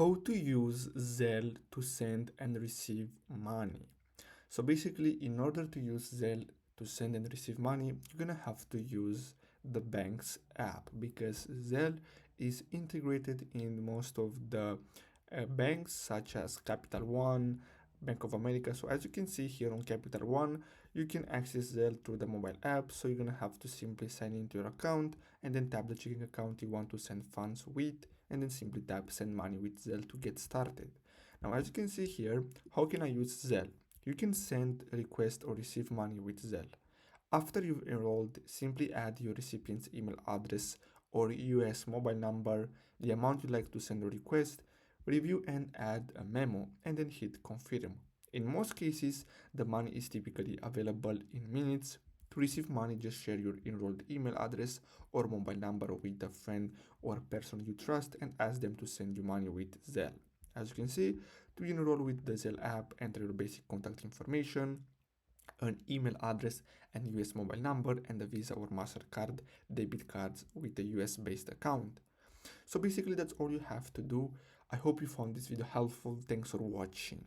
how to use Zelle to send and receive money. So basically, in order to use Zelle to send and receive money, you're gonna have to use the bank's app because Zelle is integrated in most of the banks such as Capital One, Bank of America. So as you can see here on Capital One, you can access Zelle through the mobile app. So you're gonna have to simply sign into your account and then tap the checking account you want to send funds with, and then simply tap send money with Zelle to get started. Now as you can see here, how can I use Zelle? You can send, request, or receive money with Zelle. After you've enrolled, simply add your recipient's email address or US mobile number, the amount you'd like to send or request, review and add a memo, and then hit confirm. In most cases, the money is typically available in minutes. To receive money, just share your enrolled email address or mobile number with a friend or person you trust and ask them to send you money with Zelle. As you can see, to enroll with the Zelle app, enter your basic contact information, an email address and US mobile number, and a Visa or MasterCard debit cards with a US based account. So basically that's all you have to do. I hope you found this video helpful. Thanks for watching.